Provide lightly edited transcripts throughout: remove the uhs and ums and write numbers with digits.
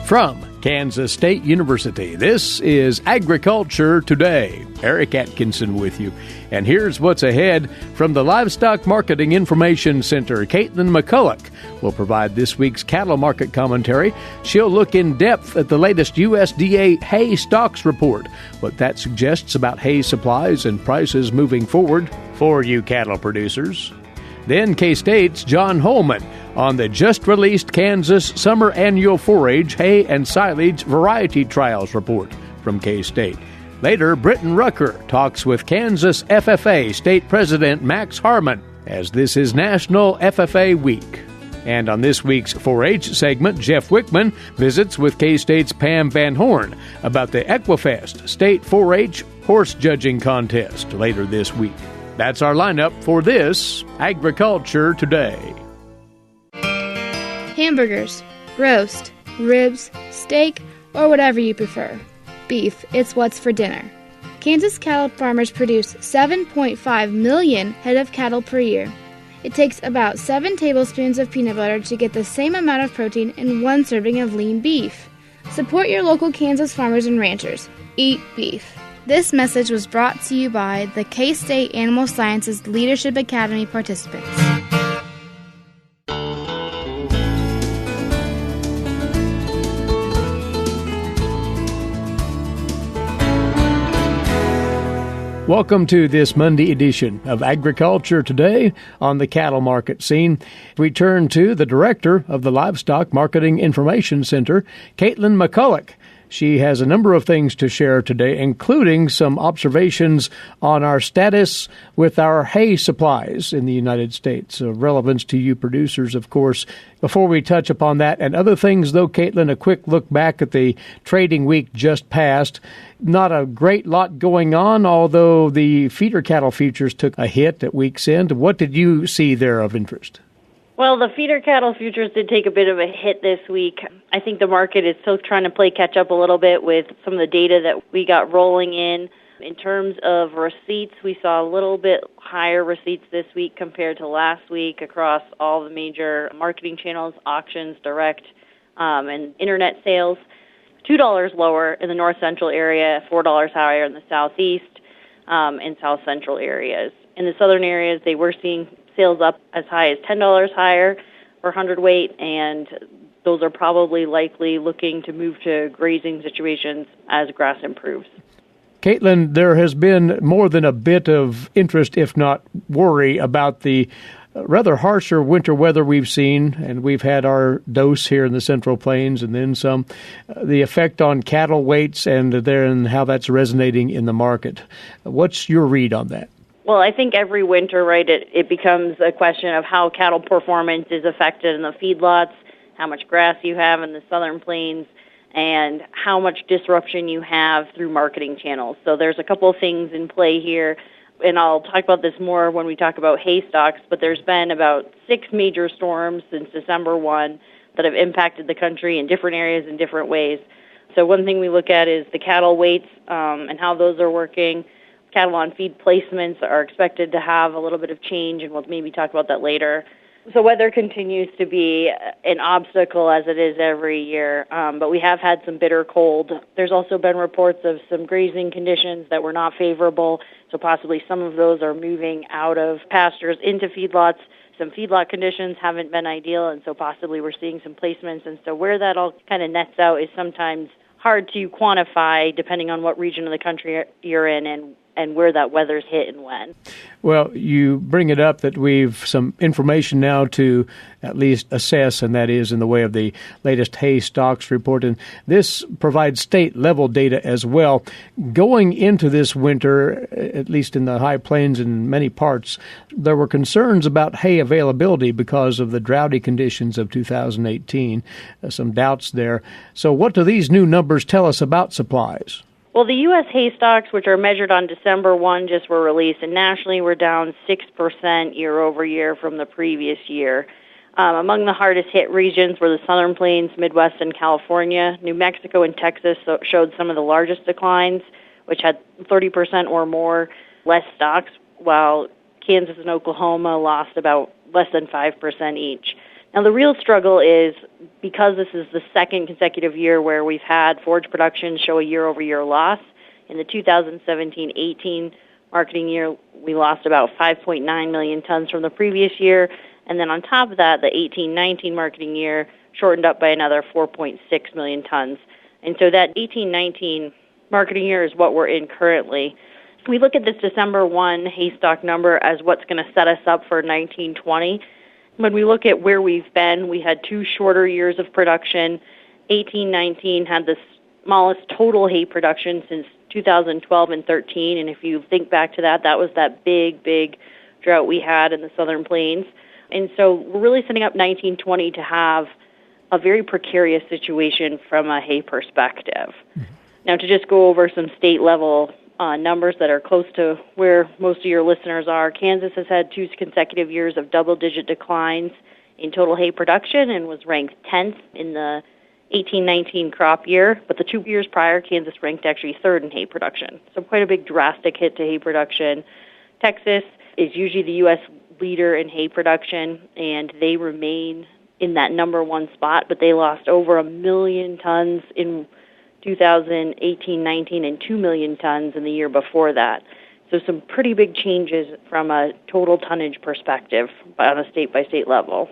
From Kansas State University, this is Agriculture Today. Eric Atkinson with you. And here's what's ahead from the Livestock Marketing Information Center. Katelyn McCullock will provide this week's cattle market commentary. She'll look in depth at the latest USDA hay stocks report, what that suggests about hay supplies and prices moving forward for you cattle producers. Then K-State's John Holman on the just-released Kansas Summer Annual Forage, Hay, and Silage Variety Trials report from K-State. Later, Britton Rucker talks with Kansas FFA State President Max Harman, as this is National FFA Week. And on this week's Forage segment, Jeff Wickman visits with K-State's Pam Van Horn about the Equifest State Forage Horse Judging Contest later this week. That's our lineup for this Agriculture Today. Hamburgers, roast, ribs, steak, or whatever you prefer. Beef, it's what's for dinner. Kansas cattle farmers produce 7.5 million head of cattle per year. It takes about 7 tablespoons of peanut butter to get the same amount of protein in 1 serving of lean beef. Support your local Kansas farmers and ranchers. Eat beef. This message was brought to you by the K-State Animal Sciences Leadership Academy participants. Welcome to this Monday edition of Agriculture Today on the cattle market scene. We turn to the director of the Livestock Marketing Information Center, Katelyn McCullock. She has a number of things to share today, including some observations on our status with our hay supplies in the United States, of relevance to you producers, of course. Before we touch upon that and other things, though, Katelyn, a quick look back at the trading week just passed. Not a great lot going on, although the feeder cattle futures took a hit at week's end. What did you see there of interest? Well, the feeder cattle futures did take a bit of a hit this week. I think the market is still trying to play catch up a little bit with some of the data that we got rolling in. In terms of receipts, we saw a little bit higher receipts this week compared to last week across all the major marketing channels, auctions, direct, and internet sales. $2 lower in the north central area, $4 higher in the southeast and south central areas. In the southern areas, they were seeing sales up as high as $10 higher per hundredweight, and those are probably likely looking to move to grazing situations as grass improves. Katelyn, there has been more than a bit of interest, if not worry, about the rather harsher winter weather we've seen, and we've had our dose here in the Central Plains and then some, the effect on cattle weights and then how that's resonating in the market. What's your read on that? Well, I think every winter, right, it becomes a question of how cattle performance is affected in the feedlots, how much grass you have in the southern plains, and how much disruption you have through marketing channels. So there's a couple of things in play here, and I'll talk about this more when we talk about hay stocks, but there's been about 6 major storms since December 1 that have impacted the country in different areas in different ways. So one thing we look at is the cattle weights and how those are working. Cattle on feed placements are expected to have a little bit of change, and we'll maybe talk about that later. So weather continues to be an obstacle, as it is every year, but we have had some bitter cold. There's also been reports of some grazing conditions that were not favorable, so possibly some of those are moving out of pastures into feedlots. Some feedlot conditions haven't been ideal, and so possibly we're seeing some placements. And so where that all kind of nets out is sometimes hard to quantify depending on what region of the country you're in and where that weather's hit and when. Well, you bring it up that we've some information now to at least assess, and that is in the way of the latest hay stocks report. And this provides state-level data as well. Going into this winter, at least in the high plains in many parts, there were concerns about hay availability because of the droughty conditions of 2018. Some doubts there. So what do these new numbers tell us about supplies? Well, the U.S. hay stocks, which are measured on December 1, just were released, and nationally we're down 6% year over year from the previous year. Among the hardest hit regions were the Southern Plains, Midwest, and California. New Mexico and Texas showed some of the largest declines, which had 30% or more less stocks, while Kansas and Oklahoma lost about less than 5% each. Now, the real struggle is because this is the second consecutive year where we've had forage production show a year-over-year loss. In the 2017-18 marketing year, we lost about 5.9 million tons from the previous year. And then on top of that, the 18-19 marketing year shortened up by another 4.6 million tons. And so that 18-19 marketing year is what we're in currently. We look at this December 1 hay stock number as what's going to set us up for 19-20. When we look at where we've been, we had 2 shorter years of production. 18-19 had the smallest total hay production since 2012 and 13. And if you think back to that, that was that big drought we had in the Southern Plains. And so we're really setting up 19-20 to have a very precarious situation from a hay perspective. Mm-hmm. Now, to just go over some state-level numbers that are close to where most of your listeners are, Kansas has had 2 consecutive years of double-digit declines in total hay production and was ranked 10th in the 18-19 crop year. But the 2 years prior, Kansas ranked actually 3rd in hay production. So quite a big drastic hit to hay production. Texas is usually the U.S. leader in hay production, and they remain in that number 1 spot, but they lost over 1 million tons in 2018-19 and 2 million tons in the year before that. So some pretty big changes from a total tonnage perspective on a state-by-state level.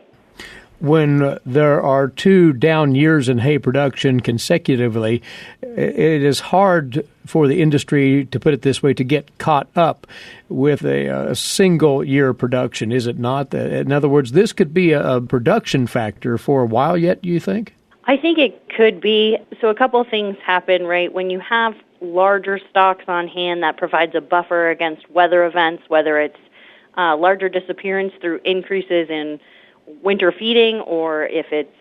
When there are 2 down years in hay production consecutively, it is hard for the industry, to put it this way, to get caught up with a single year production, is it not? In other words, this could be a production factor for a while yet, do you think? I think it could be. So a couple of things happen, right? When you have larger stocks on hand, that provides a buffer against weather events, whether it's larger disappearance through increases in winter feeding, or if it's,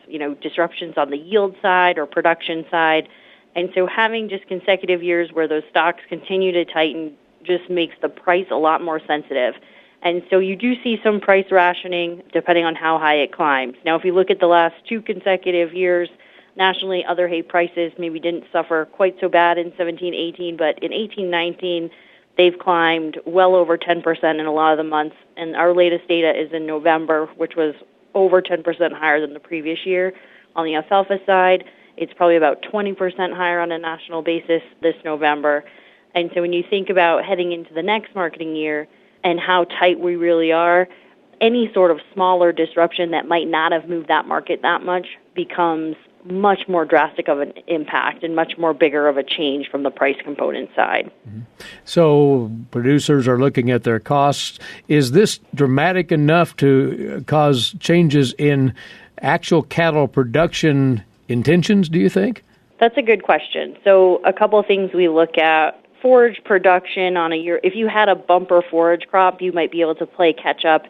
disruptions on the yield side or production side. And so having just consecutive years where those stocks continue to tighten just makes the price a lot more sensitive. And so you do see some price rationing depending on how high it climbs. Now, if you look at the last 2 consecutive years, nationally, other hay prices maybe didn't suffer quite so bad in 17-18, but in 18-19, they've climbed well over 10% in a lot of the months. And our latest data is in November, which was over 10% higher than the previous year. On the alfalfa side, it's probably about 20% higher on a national basis this November. And so when you think about heading into the next marketing year and how tight we really are, any sort of smaller disruption that might not have moved that market that much becomes much more drastic of an impact and much more bigger of a change from the price component side. Mm-hmm. So producers are looking at their costs. Is this dramatic enough to cause changes in actual cattle production intentions, do you think? That's a good question. So a couple of things we look at. Forage production on a year, if you had a bumper forage crop, you might be able to play catch up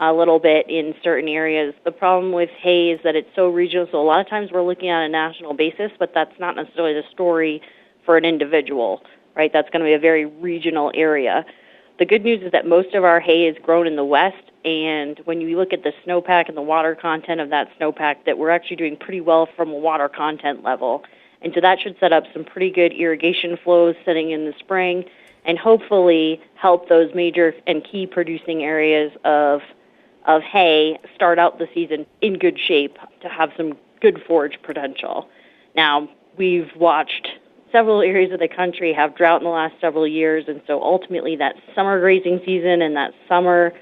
a little bit in certain areas. The problem with hay is that it's so regional, so a lot of times we're looking at a national basis, but that's not necessarily the story for an individual, right? That's going to be a very regional area. The good news is that most of our hay is grown in the West, and when you look at the snowpack and the water content of that snowpack, that we're actually doing pretty well from a water content level. And so that should set up some pretty good irrigation flows sitting in the spring and hopefully help those major and key producing areas of hay start out the season in good shape to have some good forage potential. Now, we've watched several areas of the country have drought in the last several years, and so ultimately that summer grazing season and that summer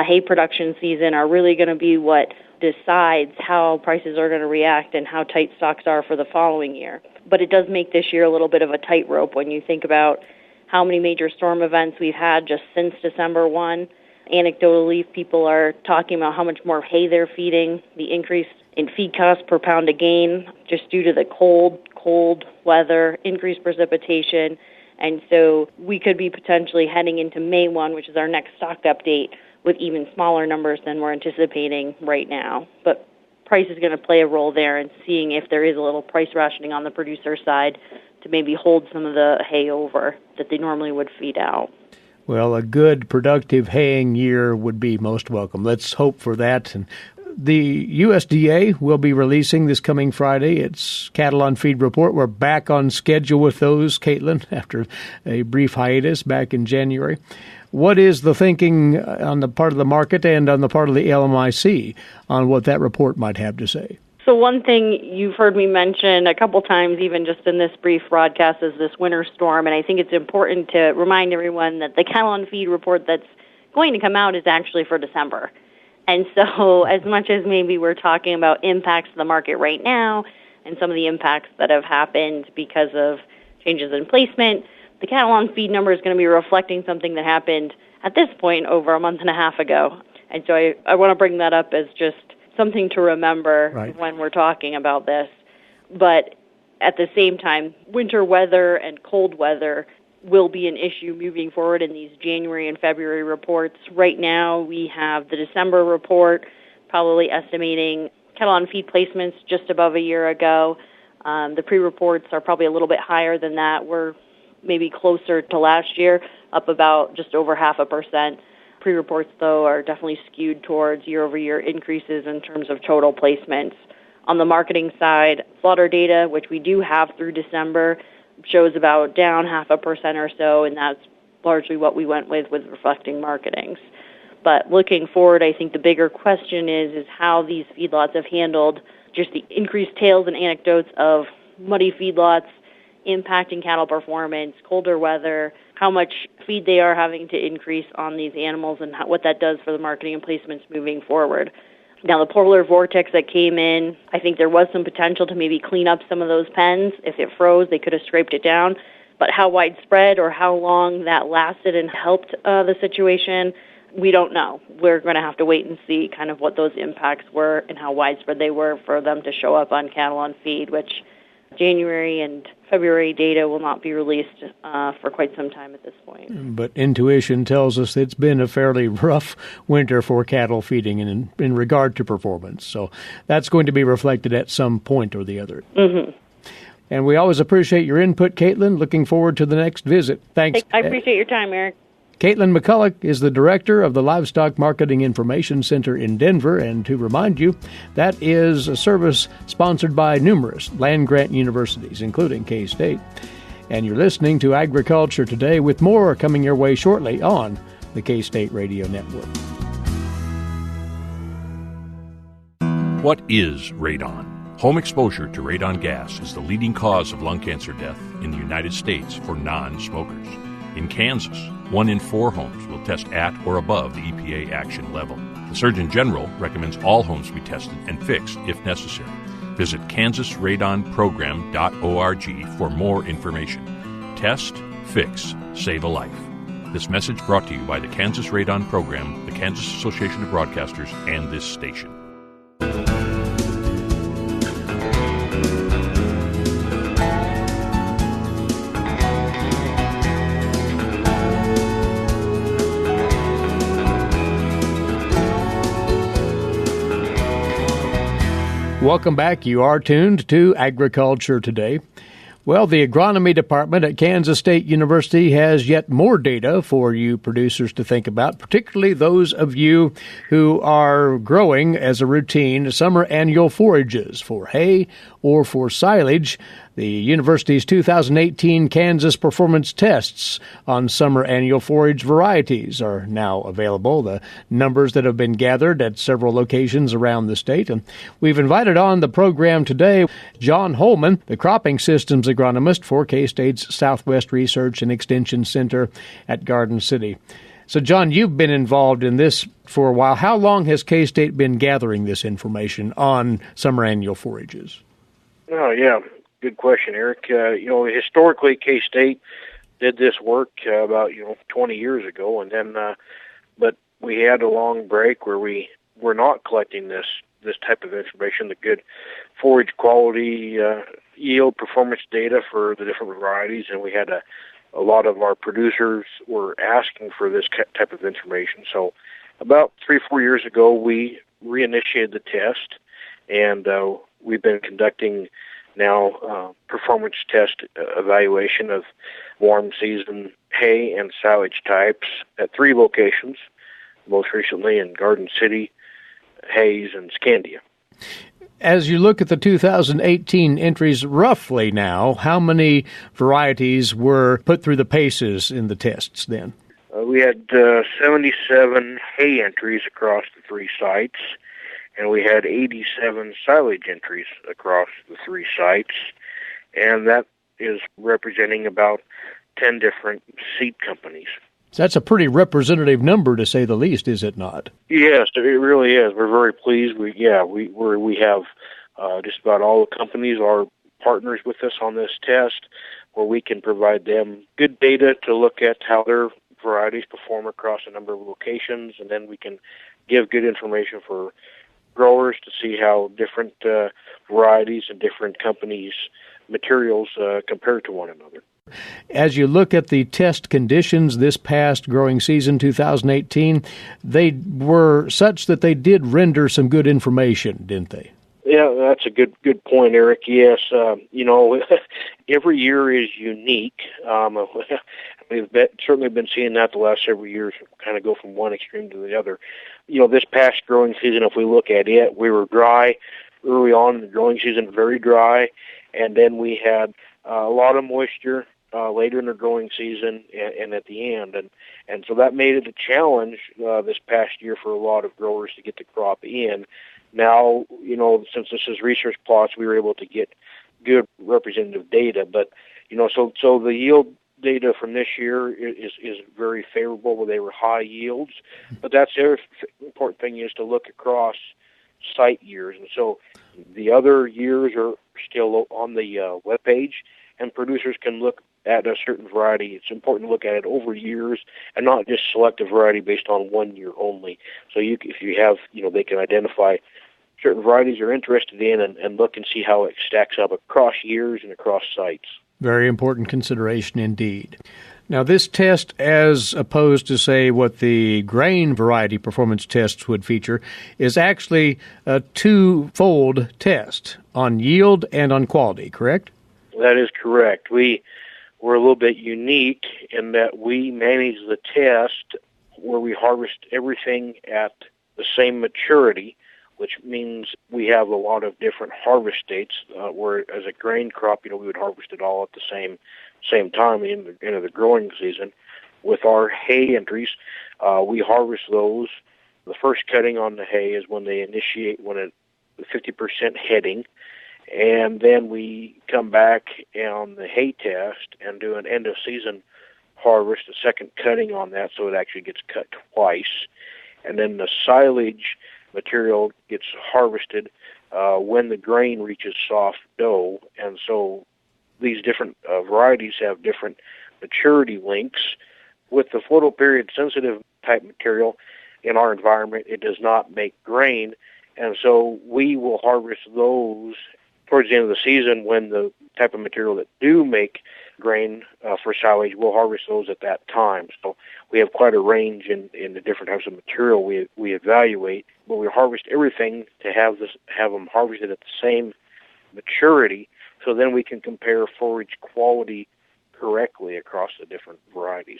hay production season are really going to be what decides how prices are going to react and how tight stocks are for the following year. But it does make this year a little bit of a tightrope when you think about how many major storm events we've had just since December 1. Anecdotally, people are talking about how much more hay they're feeding, the increase in feed costs per pound of gain just due to the cold weather, increased precipitation. And so we could be potentially heading into May 1, which is our next stock update, with even smaller numbers than we're anticipating right now. But price is going to play a role there in seeing if there is a little price rationing on the producer side to maybe hold some of the hay over that they normally would feed out. Well, a good, productive haying year would be most welcome. Let's hope for that. And the USDA will be releasing this coming Friday its Cattle on Feed report. We're back on schedule with those, Katelyn, after a brief hiatus back in January. What is the thinking on the part of the market and on the part of the LMIC on what that report might have to say? So one thing you've heard me mention a couple times, even just in this brief broadcast, is this winter storm. And I think it's important to remind everyone that the Cattle on Feed report that's going to come out is actually for December. And so as much as maybe we're talking about impacts to the market right now and some of the impacts that have happened because of changes in placement, the cattle on feed number is going to be reflecting something that happened at this point over a month and a half ago. And so I want to bring that up as just something to remember when we're talking about this. But at the same time, winter weather and cold weather will be an issue moving forward in these January and February reports. Right now, we have the December report probably estimating cattle on feed placements just above a year ago. The pre-reports are probably a little bit higher than that. We're maybe closer to last year, up about just over 0.5%. Pre-reports, though, are definitely skewed towards year-over-year increases in terms of total placements. On the marketing side, slaughter data, which we do have through December, shows about down 0.5% or so, and that's largely what we went with reflecting marketings. But looking forward, I think the bigger question is how these feedlots have handled just the increased tales and anecdotes of muddy feedlots impacting cattle performance, colder weather, how much feed they are having to increase on these animals, and what that does for the marketing and placements moving forward. Now, the polar vortex that came in, I think there was some potential to maybe clean up some of those pens. If it froze, they could have scraped it down. But how widespread or how long that lasted and helped the situation, we don't know. We're going to have to wait and see kind of what those impacts were and how widespread they were for them to show up on cattle on feed, which January and February data will not be released for quite some time at this point. But intuition tells us it's been a fairly rough winter for cattle feeding in regard to performance. So that's going to be reflected at some point or the other. Mm-hmm. And we always appreciate your input, Katelyn. Looking forward to the next visit. Thanks. I appreciate your time, Eric. Katelyn McCullock is the director of the Livestock Marketing Information Center in Denver, and to remind you, that is a service sponsored by numerous land-grant universities, including K-State. And you're listening to Agriculture Today, with more coming your way shortly on the K-State Radio Network. What is radon? Home exposure to radon gas is the leading cause of lung cancer death in the United States for non-smokers. In Kansas, 1 in 4 homes will test at or above the EPA action level. The Surgeon General recommends all homes be tested and fixed if necessary. Visit kansasradonprogram.org for more information. Test, fix, save a life. This message brought to you by the Kansas Radon Program, the Kansas Association of Broadcasters, and this station. Welcome back. You are tuned to Agriculture Today. Well, the agronomy department at Kansas State University has yet more data for you producers to think about, particularly those of you who are growing as a routine summer annual forages for hay or for silage. The university's 2018 Kansas performance tests on summer annual forage varieties are now available. The numbers that have been gathered at several locations around the state. And we've invited on the program today John Holman, the cropping systems agronomist for K-State's Southwest Research and Extension Center at Garden City. So, John, you've been involved in this for a while. How long has K-State been gathering this information on summer annual forages? Oh, yeah. Good question, Eric. Historically, K-State did this work about 20 years ago, and then, but we had a long break where we were not collecting this type of information, the good forage quality, yield, performance data for the different varieties, and we had a lot of our producers were asking for this type of information. So, about 3-4 years ago, we reinitiated the test, and we've been conducting now performance test evaluation of warm season hay and silage types at 3 locations, most recently in Garden City, hays and scandia. As you look at the 2018 entries roughly now, how many varieties were put through the paces in the tests then? We had 77 hay entries across the 3 sites, and we had 87 silage entries across the 3 sites, and that is representing about 10 different seed companies. So that's a pretty representative number, to say the least, is it not? Yes, it really is. We're very pleased. We have just about all the companies are partners with us on this test, where we can provide them good data to look at how their varieties perform across a number of locations, and then we can give good information for growers to see how different varieties and different companies' materials compare to one another. As you look at the test conditions this past growing season, 2018, they were such that they did render some good information, didn't they? Yeah, that's a good point, Eric. Yes, every year is unique. We've certainly been seeing that the last several years, kind of go from one extreme to the other. This past growing season, if we look at it, we were dry early on in the growing season, very dry, and then we had a lot of moisture later in the growing season and at the end. And so that made it a challenge this past year for a lot of growers to get the crop in. Now, since this is research plots, we were able to get good representative data. But, so the yield data from this year is very favorable. They were high yields. But that's the other important thing, is to look across site years. And so the other years are still on the webpage, and producers can look at a certain variety. It's important to look at it over years and not just select a variety based on 1 year only. So if you have, they can identify certain varieties you're interested in and look and see how it stacks up across years and across sites. Very important consideration indeed. Now, this test, as opposed to, say, what the grain variety performance tests would feature, is actually a twofold test on yield and on quality, correct? That is correct. We're a little bit unique in that we manage the test where we harvest everything at the same maturity, which means we have a lot of different harvest dates, where as a grain crop, we would harvest it all at the same time in the end of the growing season. With our hay entries, we harvest those. The first cutting on the hay is when they initiate, when at 50% heading, and then we come back on the hay test and do an end-of-season harvest, a second cutting on that, so it actually gets cut twice. And then the silage material gets harvested when the grain reaches soft dough. And so these different varieties have different maturity lengths. With the photoperiod-sensitive type material in our environment, it does not make grain, and so we will harvest those towards the end of the season when the type of material that do make grain for silage, we'll harvest those at that time. So we have quite a range in the different types of material we evaluate, but we harvest everything to have them harvested at the same maturity, so then we can compare forage quality correctly across the different varieties.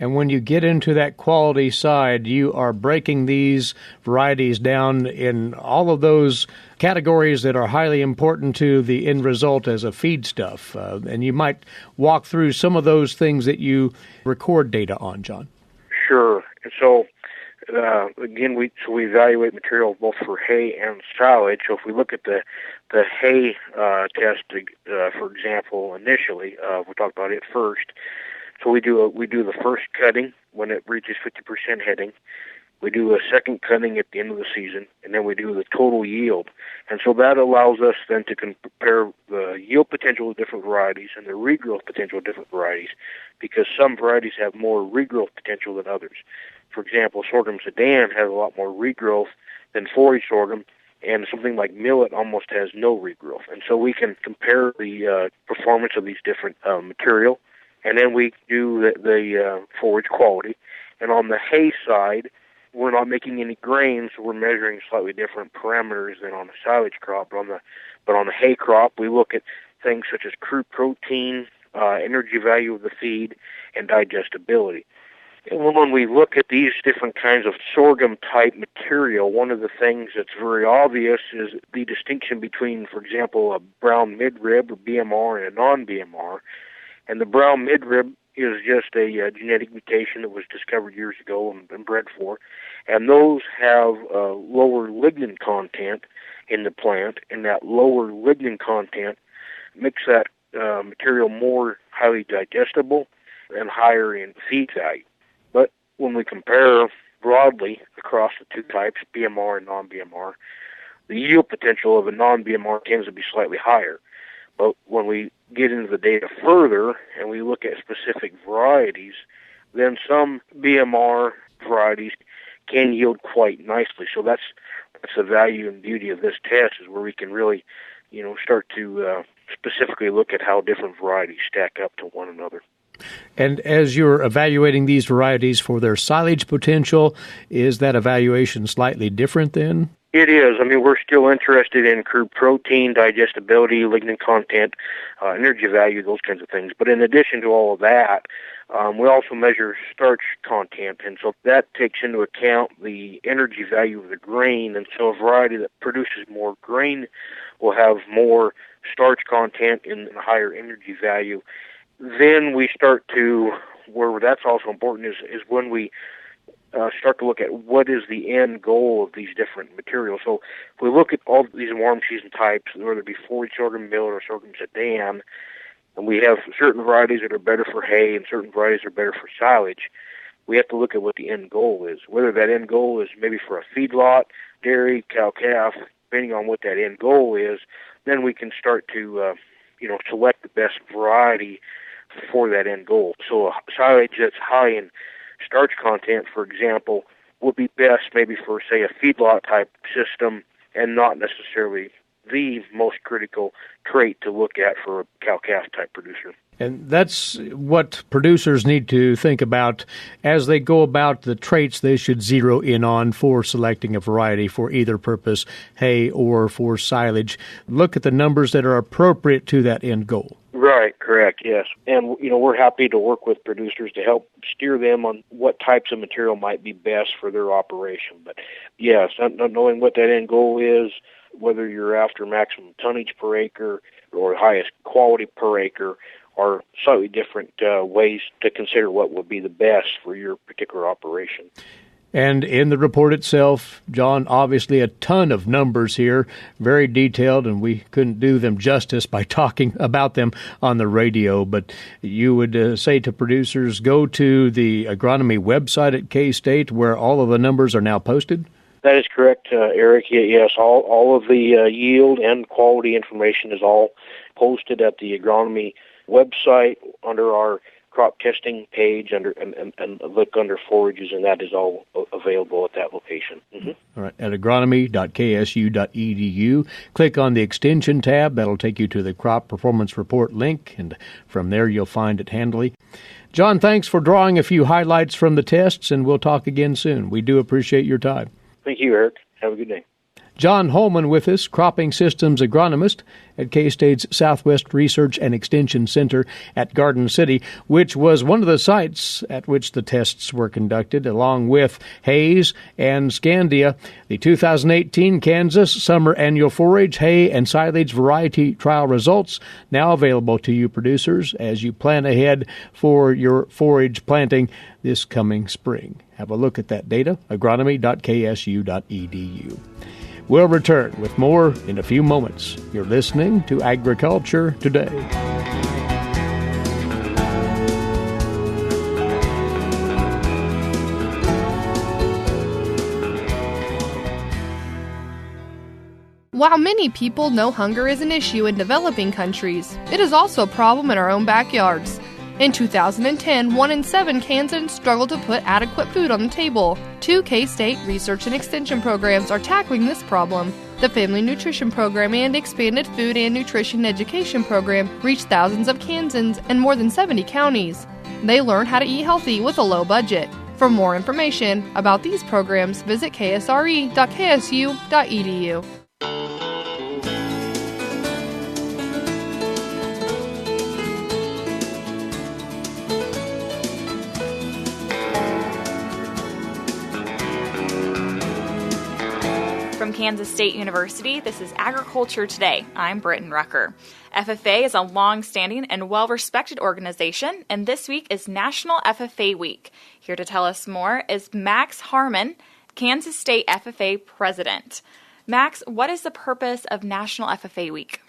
And when you get into that quality side, you are breaking these varieties down in all of those categories that are highly important to the end result as a feedstuff. And you might walk through some of those things that you record data on, John. Sure. And so, again, we evaluate material both for hay and silage. So if we look at the hay test, for example, initially, we'll talk about it first. So we do the first cutting when it reaches 50% heading. We do a second cutting at the end of the season, and then we do the total yield. And so that allows us then to compare the yield potential of different varieties and the regrowth potential of different varieties, because some varieties have more regrowth potential than others. For example, sorghum Sudan has a lot more regrowth than forage sorghum, and something like millet almost has no regrowth. And so we can compare the performance of these different material, and then we do the forage quality. And on the hay side, we're not making any grain, so we're measuring slightly different parameters than on the silage crop. But on the hay crop, we look at things such as crude protein, energy value of the feed, and digestibility. And when we look at these different kinds of sorghum-type material, one of the things that's very obvious is the distinction between, for example, a brown midrib, or BMR, and a non-BMR. And the brown midrib is just a genetic mutation that was discovered years ago and been bred for. And those have lower lignin content in the plant, and that lower lignin content makes that material more highly digestible and higher in feed value. But when we compare broadly across the two types, BMR and non-BMR, the yield potential of a non-BMR tends to be slightly higher. But when we get into the data further and we look at specific varieties, then some BMR varieties can yield quite nicely. So that's the value and beauty of this test, is where we can really, start to specifically look at how different varieties stack up to one another. And as you're evaluating these varieties for their silage potential, is that evaluation slightly different then? It is. I mean, we're still interested in crude protein, digestibility, lignin content, energy value, those kinds of things. But in addition to all of that, we also measure starch content, and so that takes into account the energy value of the grain. And so a variety that produces more grain will have more starch content and a higher energy value. Then we start to, where that's also important, is when we start to look at what is the end goal of these different materials. So if we look at all these warm season types, whether it be forage sorghum millet or sorghum sedan, and we have certain varieties that are better for hay and certain varieties are better for silage, we have to look at what the end goal is. Whether that end goal is maybe for a feedlot, dairy, cow-calf, depending on what that end goal is, then we can start to select the best variety for that end goal. So a silage that's high in starch content, for example, would be best maybe for, say, a feedlot type system, and not necessarily the most critical trait to look at for a cow-calf type producer. And that's what producers need to think about as they go about the traits they should zero in on for selecting a variety for either purpose, hay or for silage. Look at the numbers that are appropriate to that end goal. Right, correct, yes. And, we're happy to work with producers to help steer them on what types of material might be best for their operation. But, yes, knowing what that end goal is, whether you're after maximum tonnage per acre or highest quality per acre, are slightly different ways to consider what would be the best for your particular operation. And in the report itself, John, obviously a ton of numbers here, very detailed, and we couldn't do them justice by talking about them on the radio. But you would say to producers, go to the agronomy website at K-State where all of the numbers are now posted? That is correct, Eric. Yes, all of the yield and quality information is all posted at the agronomy website under our crop testing page and look under forages, and that is all available at that location. Mm-hmm. All right, at agronomy.ksu.edu, click on the Extension tab. That'll take you to the Crop Performance Report link, and from there you'll find it handily. John, thanks for drawing a few highlights from the tests, and we'll talk again soon. We do appreciate your time. Thank you, Eric. Have a good day. John Holman with us, Cropping Systems Agronomist at K-State's Southwest Research and Extension Center at Garden City, which was one of the sites at which the tests were conducted, along with Hayes and Scandia. The 2018 Kansas Summer Annual Forage, Hay, and Silage Variety Trial results now available to you producers as you plan ahead for your forage planting this coming spring. Have a look at that data, agronomy.ksu.edu. We'll return with more in a few moments. You're listening to Agriculture Today. While many people know hunger is an issue in developing countries, it is also a problem in our own backyards. In 2010, 1 in 7 Kansans struggled to put adequate food on the table. 2 K-State Research and Extension programs are tackling this problem. The Family Nutrition Program and Expanded Food and Nutrition Education Program reach thousands of Kansans in more than 70 counties. They learn how to eat healthy with a low budget. For more information about these programs, visit ksre.ksu.edu. Kansas State University. This is Agriculture Today. I'm Britton Rucker. FFA is a long-standing and well-respected organization, and this week is National FFA Week. Here to tell us more is Max Harman, Kansas State FFA President. Max, what is the purpose of National FFA Week?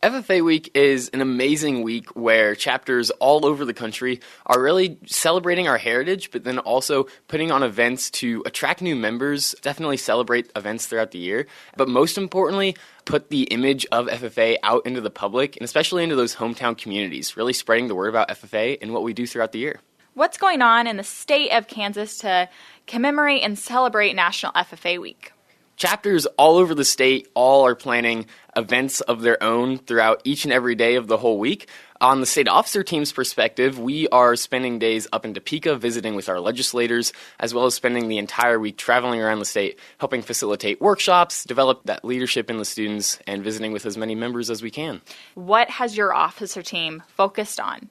FFA Week is an amazing week where chapters all over the country are really celebrating our heritage, but then also putting on events to attract new members, definitely celebrate events throughout the year, but most importantly, put the image of FFA out into the public and especially into those hometown communities, really spreading the word about FFA and what we do throughout the year. What's going on in the state of Kansas to commemorate and celebrate National FFA Week? Chapters all over the state all are planning events of their own throughout each and every day of the whole week. On the state officer team's perspective, we are spending days up in Topeka visiting with our legislators, as well as spending the entire week traveling around the state, helping facilitate workshops, develop that leadership in the students, and visiting with as many members as we can. What has your officer team focused on?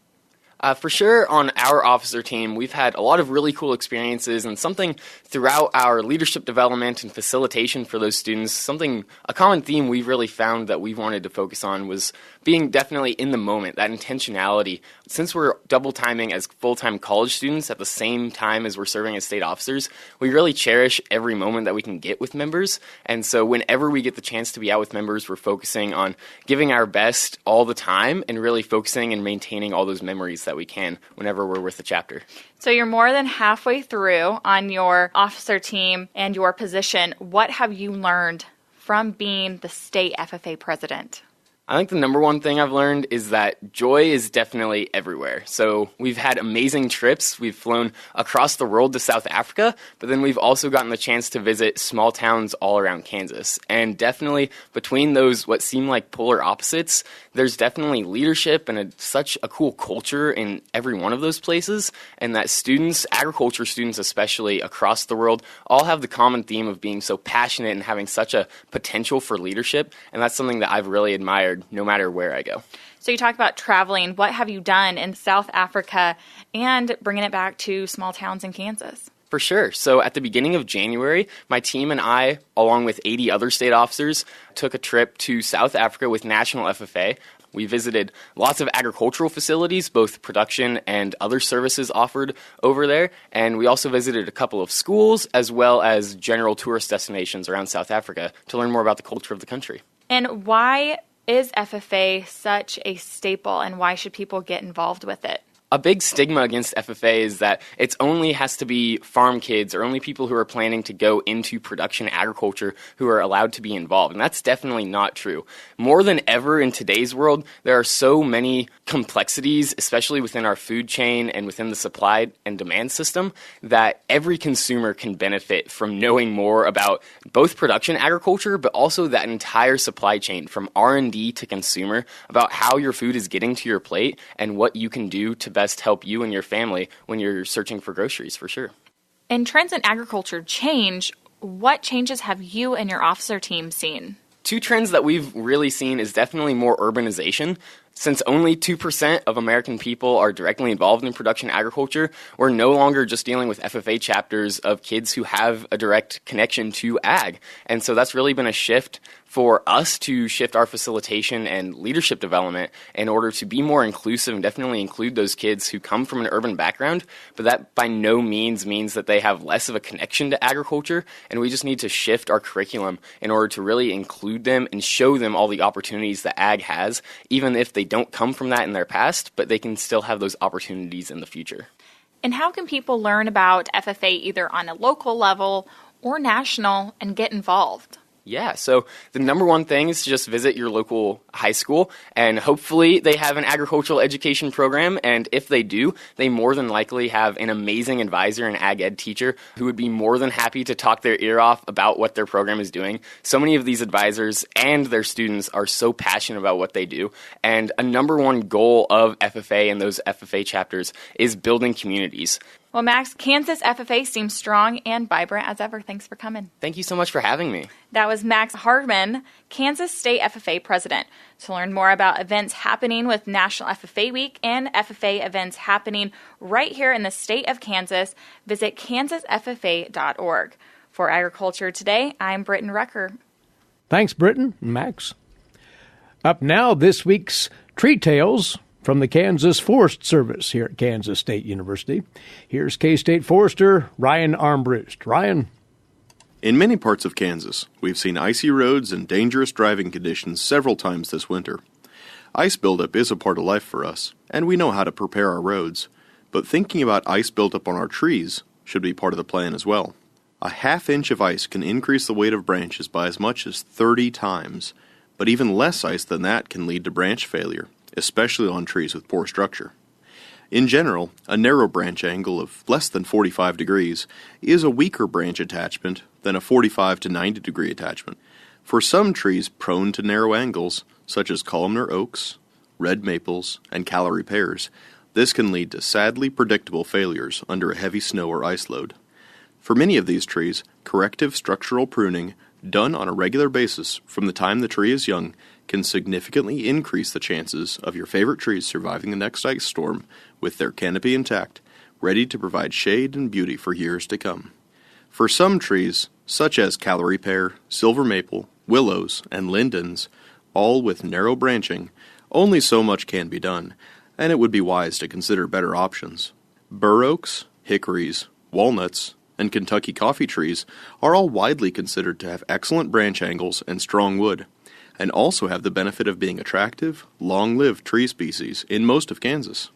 For sure, on our officer team, we've had a lot of really cool experiences, and something throughout our leadership development and facilitation for those students, a common theme we've really found that we wanted to focus on was being definitely in the moment, that intentionality. Since we're double timing as full-time college students at the same time as we're serving as state officers, we really cherish every moment that we can get with members. And so whenever we get the chance to be out with members, we're focusing on giving our best all the time and really focusing and maintaining all those memories that we can whenever we're with the chapter. So you're more than halfway through on your officer team and your position. What have you learned from being the state FFA president? I think the number one thing I've learned is that joy is definitely everywhere. So we've had amazing trips. We've flown across the world to South Africa, but then we've also gotten the chance to visit small towns all around Kansas. And definitely between those what seem like polar opposites, there's definitely leadership and such a cool culture in every one of those places, and that students, agriculture students especially across the world, all have the common theme of being so passionate and having such a potential for leadership, and that's something that I've really admired no matter where I go. So you talked about traveling. What have you done in South Africa and bringing it back to small towns in Kansas? For sure. So at the beginning of January, my team and I, along with 80 other state officers, took a trip to South Africa with National FFA. We visited lots of agricultural facilities, both production and other services offered over there. And we also visited a couple of schools as well as general tourist destinations around South Africa to learn more about the culture of the country. And why is FFA such a staple, and why should people get involved with it? A big stigma against FFA is that it only has to be farm kids or only people who are planning to go into production agriculture who are allowed to be involved, and that's definitely not true. More than ever in today's world, there are so many complexities, especially within our food chain and within the supply and demand system, that every consumer can benefit from knowing more about both production agriculture, but also that entire supply chain from R&D to consumer, about how your food is getting to your plate and what you can do to best help you and your family when you're searching for groceries, for sure. And trends in agriculture change. What changes have you and your officer team seen? Two trends that we've really seen is definitely more urbanization. Since only 2% of American people are directly involved in production agriculture, we're no longer just dealing with FFA chapters of kids who have a direct connection to ag. And so that's really been a shift for us to shift our facilitation and leadership development in order to be more inclusive and definitely include those kids who come from an urban background, but that by no means means that they have less of a connection to agriculture, and we just need to shift our curriculum in order to really include them and show them all the opportunities that ag has, even if they don't come from that in their past, but they can still have those opportunities in the future. And how can people learn about FFA either on a local level or national and get involved? Yeah, so the number one thing is to just visit your local high school, and hopefully they have an agricultural education program, and if they do, they more than likely have an amazing advisor and ag ed teacher who would be more than happy to talk their ear off about what their program is doing. So many of these advisors and their students are so passionate about what they do, and a number one goal of FFA and those FFA chapters is building communities. Well, Max, Kansas FFA seems strong and vibrant as ever. Thanks for coming. Thank you so much for having me. That was Max Harman, Kansas State FFA President. To learn more about events happening with National FFA Week and FFA events happening right here in the state of Kansas, visit kansasffa.org. For Agriculture Today, I'm Britton Rucker. Thanks, Britton and Max. Up now, this week's Tree Tales from the Kansas Forest Service here at Kansas State University. Here's K-State Forester Ryan Armbruster. Ryan. In many parts of Kansas, we've seen icy roads and dangerous driving conditions several times this winter. Ice buildup is a part of life for us, and we know how to prepare our roads. But thinking about ice buildup on our trees should be part of the plan as well. A half inch of ice can increase the weight of branches by as much as 30 times, but even less ice than that can lead to branch failure, especially on trees with poor structure. In general, a narrow branch angle of less than 45 degrees is a weaker branch attachment than a 45 to 90 degree attachment. For some trees prone to narrow angles, such as columnar oaks, red maples, and Callery pears, this can lead to sadly predictable failures under a heavy snow or ice load. For many of these trees, corrective structural pruning, done on a regular basis from the time the tree is young, can significantly increase the chances of your favorite trees surviving the next ice storm with their canopy intact, ready to provide shade and beauty for years to come. For some trees, such as Callery pear, silver maple, willows, and lindens, all with narrow branching, only so much can be done, and it would be wise to consider better options. Bur oaks, hickories, walnuts, and Kentucky coffee trees are all widely considered to have excellent branch angles and strong wood, and also have the benefit of being attractive, long-lived tree species in most of Kansas.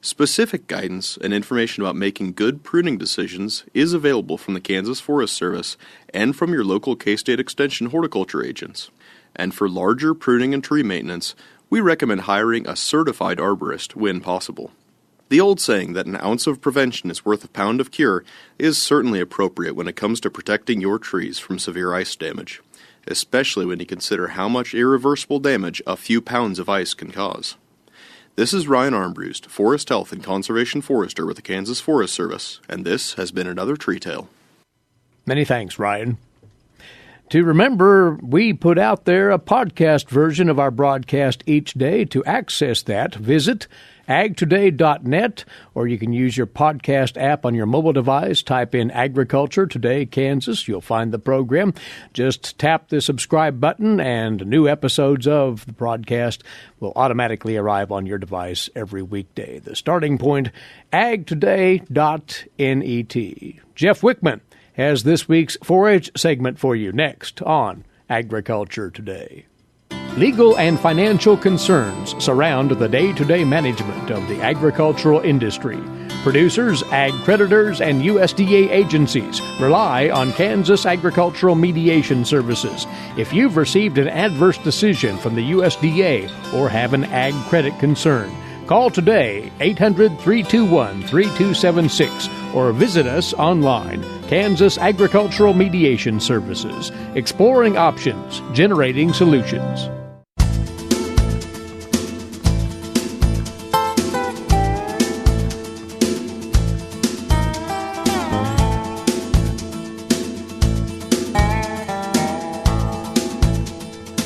Specific guidance and information about making good pruning decisions is available from the Kansas Forest Service and from your local K-State Extension horticulture agents. And for larger pruning and tree maintenance, we recommend hiring a certified arborist when possible. The old saying that an ounce of prevention is worth a pound of cure is certainly appropriate when it comes to protecting your trees from severe ice damage, especially when you consider how much irreversible damage a few pounds of ice can cause. This is Ryan Armbruster, Forest Health and Conservation Forester with the Kansas Forest Service, and this has been another Tree Tale. Many thanks, Ryan. To remember, we put out there a podcast version of our broadcast each day. To access that, visit agtoday.net, or you can use your podcast app on your mobile device. Type in Agriculture Today, Kansas. You'll find the program. Just tap the subscribe button, and new episodes of the broadcast will automatically arrive on your device every weekday. The starting point, agtoday.net. Jeff Wickman has this week's Forage segment for you next on Agriculture Today. Legal and financial concerns surround the day-to-day management of the agricultural industry. Producers, ag creditors, and USDA agencies rely on Kansas Agricultural Mediation Services. If you've received an adverse decision from the USDA or have an ag credit concern, call today, 800-321-3276, or visit us online, Kansas Agricultural Mediation Services, exploring options, generating solutions.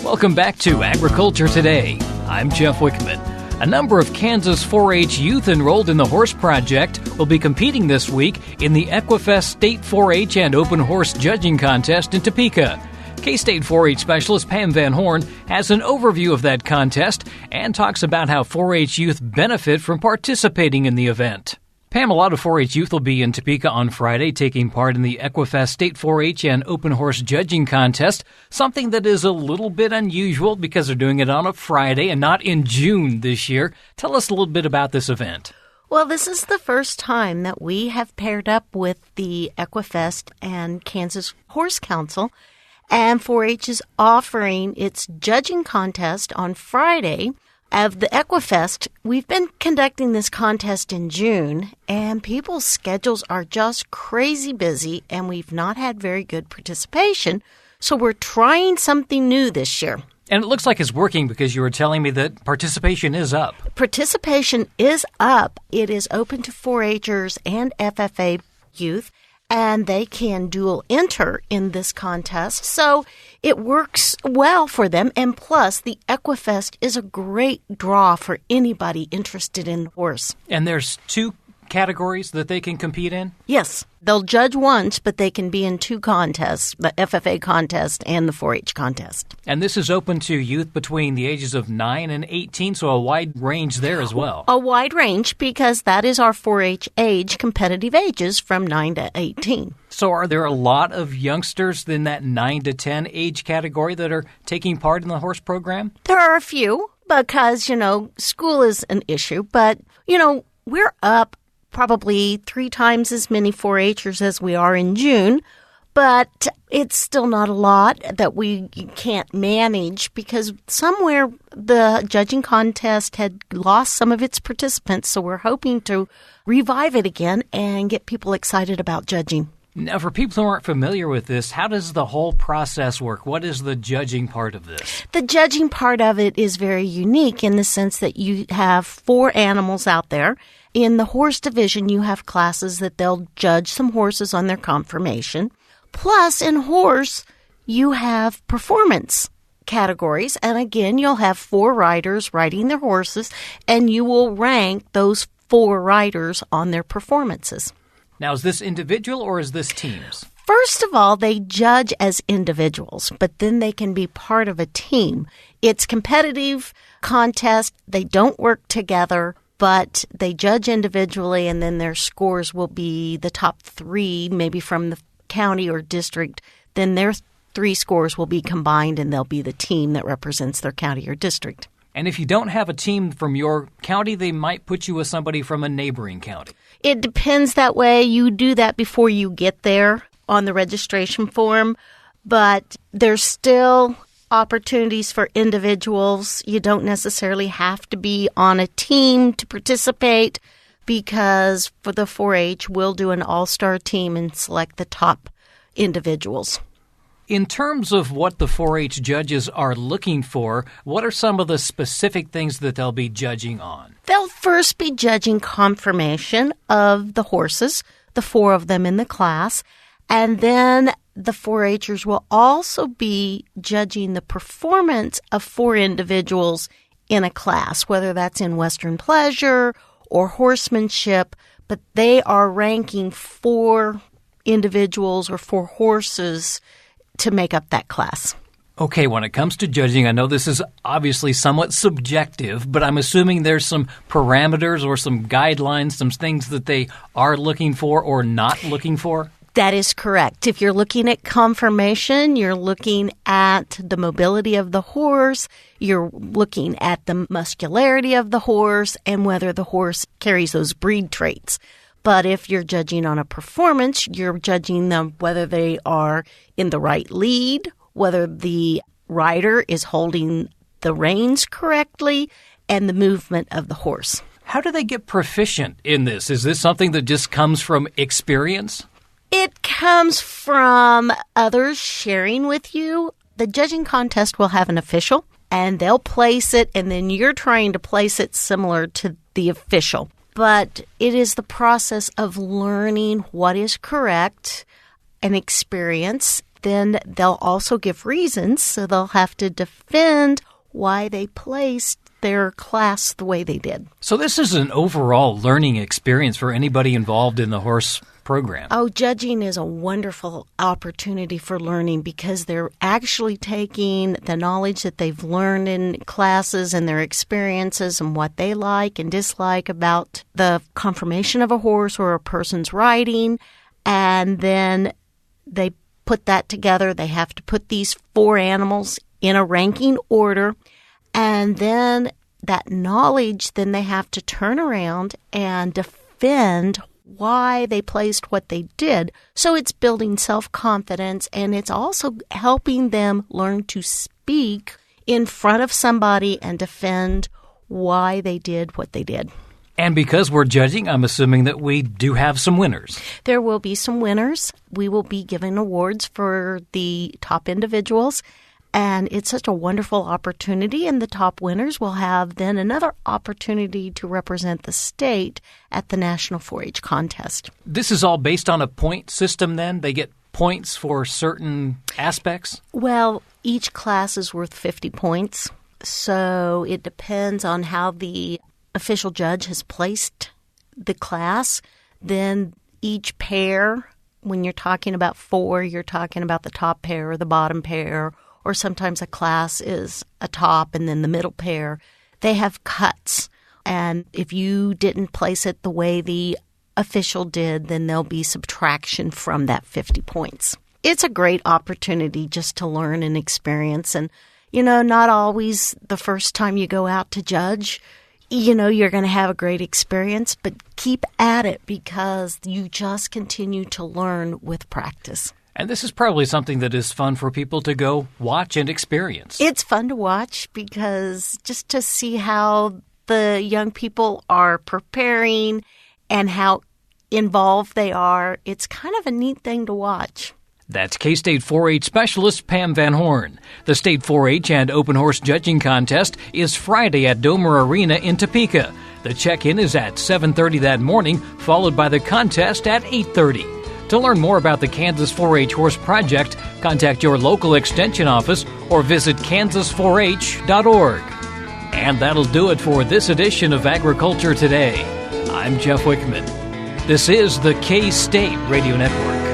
Welcome back to Agriculture Today. I'm Jeff Wickman. A number of Kansas 4-H youth enrolled in the Horse Project will be competing this week in the Equifest State 4-H and Open Horse Judging Contest in Topeka. K-State 4-H specialist Pam Van Horn has an overview of that contest and talks about how 4-H youth benefit from participating in the event. Pam, a lot of 4-H youth will be in Topeka on Friday taking part in the Equifest State 4-H and Open Horse Judging Contest, something that is a little bit unusual because they're doing it on a Friday and not in June this year. Tell us a little bit about this event. Well, this is the first time that we have paired up with the Equifest and Kansas Horse Council, and 4-H is offering its judging contest on Friday of the Equifest. We've been conducting this contest in June, and people's schedules are just crazy busy, and we've not had very good participation, so we're trying something new this year. And it looks like it's working because you were telling me that participation is up. Participation is up. It is open to 4-Hers and FFA youth, and they can dual enter in this contest. So it works well for them. And plus, the Equifest is a great draw for anybody interested in horse. And there's two categories that they can compete in? Yes. They'll judge once, but they can be in 2 contests, the FFA contest and the 4-H contest. And this is open to youth between the ages of 9 and 18, so a wide range there as well. A wide range, because that is our 4-H age, competitive ages from 9 to 18. So are there a lot of youngsters in that 9 to 10 age category that are taking part in the horse program? There are a few, because, school is an issue, but, we're up probably 3 times as many 4-Hers as we are in June, but it's still not a lot that we can't manage, because somewhere the judging contest had lost some of its participants, so we're hoping to revive it again and get people excited about judging. Now, for people who aren't familiar with this, how does the whole process work? What is the judging part of this? The judging part of it is very unique in the sense that you have 4 animals out there. In the horse division, you have classes that they'll judge some horses on their conformation. Plus, in horse, you have performance categories. And again, you'll have 4 riders riding their horses, and you will rank those 4 riders on their performances. Now, is this individual or is this teams? First of all, they judge as individuals, but then they can be part of a team. It's competitive contest. They don't work together, but they judge individually, and then their scores will be the top 3, maybe from the county or district. Then their 3 scores will be combined, and they'll be the team that represents their county or district. And if you don't have a team from your county, they might put you with somebody from a neighboring county. It depends that way. You do that before you get there on the registration form, but there's still opportunities for individuals. You don't necessarily have to be on a team to participate, because for the 4-H, we'll do an all-star team and select the top individuals. In terms of what the 4-H judges are looking for, what are some of the specific things that they'll be judging on? They'll first be judging conformation of the horses, the 4 of them in the class, and then the 4-Hers will also be judging the performance of 4 individuals in a class, whether that's in Western pleasure or horsemanship, but they are ranking 4 individuals or 4 horses to make up that class. Okay, when it comes to judging, I know this is obviously somewhat subjective, but I'm assuming there's some parameters or some guidelines, some things that they are looking for or not looking for? That is correct. If you're looking at conformation, you're looking at the mobility of the horse, you're looking at the muscularity of the horse, and whether the horse carries those breed traits. But if you're judging on a performance, you're judging them whether they are in the right lead, whether the rider is holding the reins correctly, and the movement of the horse. How do they get proficient in this? Is this something that just comes from experience? It comes from others sharing with you. The judging contest will have an official, and they'll place it, and then you're trying to place it similar to the official. But it is the process of learning what is correct and experience. Then they'll also give reasons, so they'll have to defend why they placed their class the way they did. So this is an overall learning experience for anybody involved in the horse program. Oh, judging is a wonderful opportunity for learning, because they're actually taking the knowledge that they've learned in classes and their experiences and what they like and dislike about the conformation of a horse or a person's riding, and then they put that together. They have to put these 4 animals in a ranking order, and then that knowledge, then they have to turn around and defend why they placed what they did. So it's building self-confidence, and it's also helping them learn to speak in front of somebody and defend why they did what they did. And because we're judging, I'm assuming that we do have some winners. There will be some winners. We will be giving awards for the top individuals. And it's such a wonderful opportunity, and the top winners will have then another opportunity to represent the state at the National 4-H contest. This is all based on a point system then? They get points for certain aspects? Well, each class is worth 50 points, so it depends on how the official judge has placed the class, then each pair, when you're talking about 4, you're talking about the top pair or the bottom pair, or sometimes a class is a top and then the middle pair. They have cuts. And if you didn't place it the way the official did, then there'll be subtraction from that 50 points. It's a great opportunity just to learn and experience. And, not always the first time you go out to judge, you're going to have a great experience, but keep at it because you just continue to learn with practice. And this is probably something that is fun for people to go watch and experience. It's fun to watch because just to see how the young people are preparing and how involved they are, it's kind of a neat thing to watch. That's K-State 4-H specialist Pam Van Horn. The State 4-H and Open Horse Judging Contest is Friday at Domer Arena in Topeka. The check-in is at 7:30 that morning, followed by the contest at 8:30. To learn more about the Kansas 4-H Horse Project, contact your local extension office or visit kansas4h.org. And that'll do it for this edition of Agriculture Today. I'm Jeff Wickman. This is the K-State Radio Network.